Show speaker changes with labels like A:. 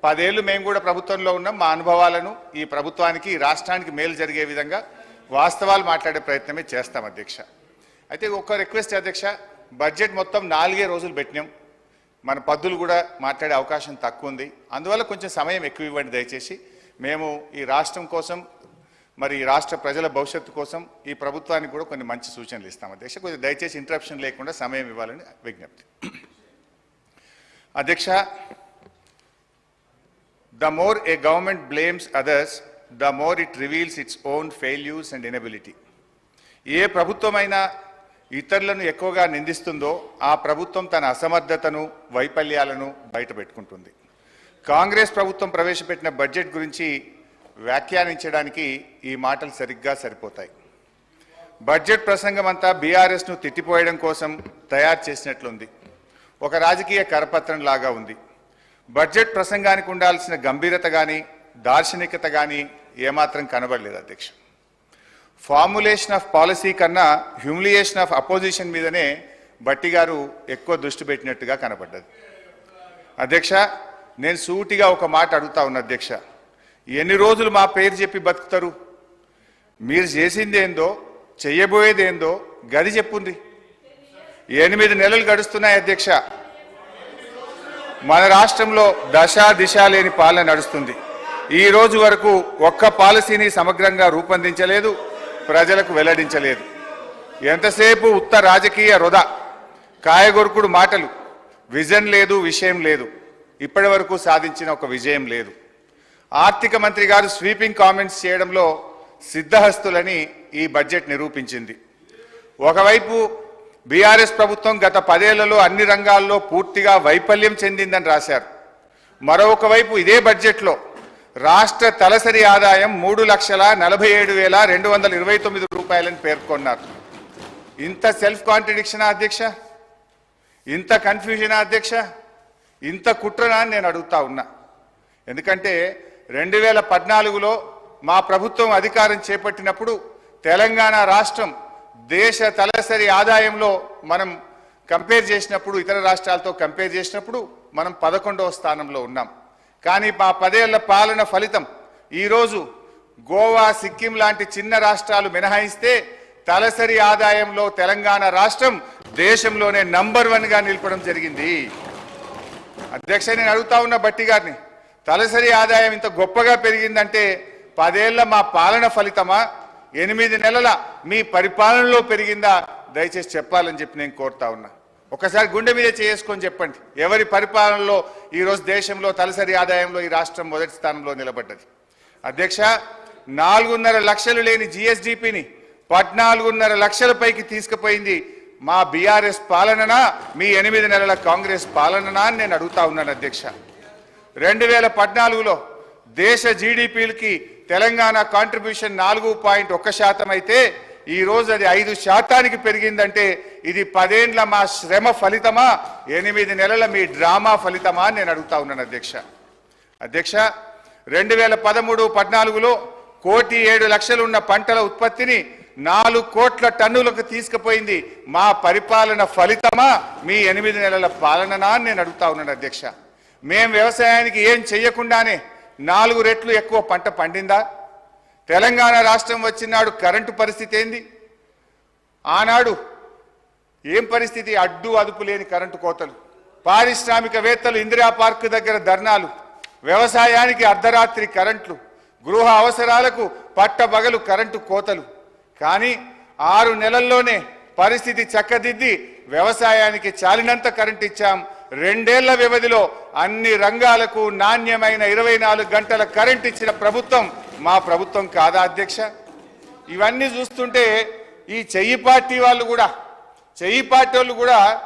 A: 10 ఏళ్ళు మేము కూడా ప్రభుత్వంలో ఉన్నాం. మా అనుభవాలను ఈ ప్రభుత్వానికి ఈ రాష్ట్రానికి మేలు జరిగే విధంగా వాస్తవాలు మాట్లాడే ప్రయత్నమే చేస్తాం అధ్యక్ష. అయితే ఒక రిక్వెస్ట్ అధ్యక్ష, బడ్జెట్ మొత్తం 4 రోజులు పెట్టినాం. మన పద్దులు కూడా మాట్లాడే అవకాశం తక్కువ ఉంది. అందువల్ల కొంచెం సమయం ఎక్కువ ఇవ్వండి దయచేసి. మేము ఈ రాష్ట్రం కోసం, మరి ఈ రాష్ట్ర ప్రజల భవిష్యత్తు కోసం ఈ ప్రభుత్వానికి కూడా కొన్ని మంచి సూచనలు ఇస్తాం అధ్యక్ష. కొంచెం దయచేసి ఇంటరప్షన్ లేకుండా సమయం ఇవ్వాలని విజ్ఞప్తి. అధ్యక్ష, the more a government blames others, the more it reveals its own failures and inability. ఏ ప్రభుత్వమైనా ఇతరులను ఎక్కువగా నిందిస్తుందో ఆ ప్రభుత్వం తన అసమర్థతను, వైఫల్యాలను బయటపెట్టుకుంటుంది. కాంగ్రెస్ ప్రభుత్వం ప్రవేశపెట్టిన బడ్జెట్ గురించి వ్యాఖ్యానించడానికి ఈ మాటలు సరిగ్గా సరిపోతాయి. బడ్జెట్ ప్రసంగం అంతా బీఆర్ఎస్ను తిట్టిపోయడం కోసం తయారు చేసినట్లుంది. ఒక రాజకీయ కరపత్రం లాగా ఉంది. బడ్జెట్ ప్రసంగానికి ఉండాల్సిన గంభీరత కానీ దార్శనికత కానీ ఏమాత్రం కనబడలేదు అధ్యక్ష. ఫార్ములేషన్ ఆఫ్ పాలసీ కన్నా హ్యూమిలియేషన్ ఆఫ్ అపోజిషన్ మీదనే భట్టి గారు ఎక్కువ దృష్టి పెట్టినట్టుగా కనబడ్డది. అధ్యక్ష, నేను సూటిగా ఒక మాట అడుగుతా ఉన్నా అధ్యక్ష, ఎన్ని రోజులు మా పేరు చెప్పి బతుకుతారు? మీరు చేసిందేందో, చెయ్యబోయేదేందో గది చెప్పుంది. 8 నెలలు గడుస్తున్నాయి అధ్యక్ష. మన రాష్ట్రంలో దశ దిశ లేని పాలన నడుస్తుంది. ఈ రోజు వరకు ఒక్క పాలసీని సమగ్రంగా రూపొందించలేదు, ప్రజలకు వెల్లడించలేదు. ఎంతసేపు ఉత్త రాజకీయ వృధా, కాయగొరుకుడు మాటలు, విజన్ లేదు, విషయం లేదు. ఇప్పటి వరకు సాధించిన ఒక విజయం లేదు. ఆర్థిక మంత్రి గారు స్వీపింగ్ కామెంట్స్ చేయడంలో సిద్ధహస్తులని ఈ బడ్జెట్ నిరూపించింది. ఒకవైపు బీఆర్ఎస్ ప్రభుత్వం గత 10 ఏళ్లలో అన్ని రంగాల్లో పూర్తిగా వైఫల్యం చెందిందని రాశారు. మరొక వైపు ఇదే బడ్జెట్లో రాష్ట్ర తలసరి ఆదాయం 3,47,229 రూపాయలని పేర్కొన్నారు. ఇంత సెల్ఫ్ కాంట్రడిక్షనా అధ్యక్ష? ఇంత కన్ఫ్యూజనా అధ్యక్ష? ఇంత కుట్రనా అని నేను అడుగుతా ఉన్నా. ఎందుకంటే 2014లో మా ప్రభుత్వం అధికారం చేపట్టినప్పుడు తెలంగాణ రాష్ట్రం దేశ తలసరి ఆదాయంలో మనం కంపేర్ చేసినప్పుడు, ఇతర రాష్ట్రాలతో కంపేర్ చేసినప్పుడు మనం 11వ స్థానంలో ఉన్నాం. కానీ మా 10 ఏళ్ల పాలన ఫలితం ఈరోజు గోవా, సిక్కిం లాంటి చిన్న రాష్ట్రాలు మినహాయిస్తే తలసరి ఆదాయంలో తెలంగాణ రాష్ట్రం దేశంలోనే నంబర్ 1గా నిలపడం జరిగింది. అధ్యక్ష, నేను అడుగుతా ఉన్న భట్టి గారిని, తలసరి ఆదాయం ఇంత గొప్పగా పెరిగిందంటే 10 ఏళ్ల మా పాలన ఫలితమా, 8 నెలల మీ పరిపాలనలో పెరిగిందా? దయచేసి చెప్పాలని చెప్పి నేను కోరుతా ఉన్నా. ఒకసారి గుండె మీద చేసుకొని చెప్పండి, ఎవరి పరిపాలనలో ఈరోజు దేశంలో తలసరి ఆదాయంలో ఈ రాష్ట్రం మొదటి స్థానంలో నిలబడ్డది? అధ్యక్ష, 4.5 లక్షలు లేని జిఎస్డిపిని 14.5 లక్షల పైకి తీసుకుపోయింది మా బీఆర్ఎస్ పాలననా, మీ 8 నెలల కాంగ్రెస్ పాలననా అని నేను అడుగుతా ఉన్నాను అధ్యక్ష. 2014లో దేశ జీడిపికి తెలంగాణ కాంట్రిబ్యూషన్ 4.1% అయితే ఈ రోజు అది 5% పెరిగిందంటే ఇది 10 ఏళ్ల మా శ్రమ ఫలితమా, 8 నెలల మీ డ్రామా ఫలితమా అని నేను అడుగుతా ఉన్నాను అధ్యక్ష. అధ్యక్ష, 2013-14లో 1,07,00,000 ఉన్న పంటల ఉత్పత్తిని 4 కోట్ల టన్నులకు తీసుకుపోయింది మా పరిపాలన ఫలితమా, మీ 8 నెలల పాలననా అని నేను అడుగుతా ఉన్నాను అధ్యక్ష. మేం వ్యవసాయానికి ఏం చెయ్యకుండానే 4 రెట్లు ఎక్కువ పంట పండిందా? తెలంగాణ రాష్ట్రం వచ్చినాడు కరెంటు పరిస్థితి ఏంది? ఆనాడు ఏం పరిస్థితి? అడ్డు అదుపు లేని కరెంటు కోతలు, పారిశ్రామికవేత్తలు ఇందిరా పార్క్ దగ్గర ధర్నాలు, వ్యవసాయానికి అర్ధరాత్రి కరెంట్లు, గృహ అవసరాలకు పట్టబగలు కరెంటు కోతలు. కానీ 6 నెలల్లోనే పరిస్థితి చక్కదిద్ది వ్యవసాయానికి చాలినంత కరెంట్ ఇచ్చాం. 2 ఏళ్ల వ్యవధిలో అన్ని రంగాలకు నాణ్యమైన 24 గంటల కరెంట్ ఇచ్చిన ప్రభుత్వం మా ప్రభుత్వం కాదా అధ్యక్ష? ఇవన్నీ చూస్తుంటే ఈ చెయ్యి పార్టీ వాళ్ళు కూడా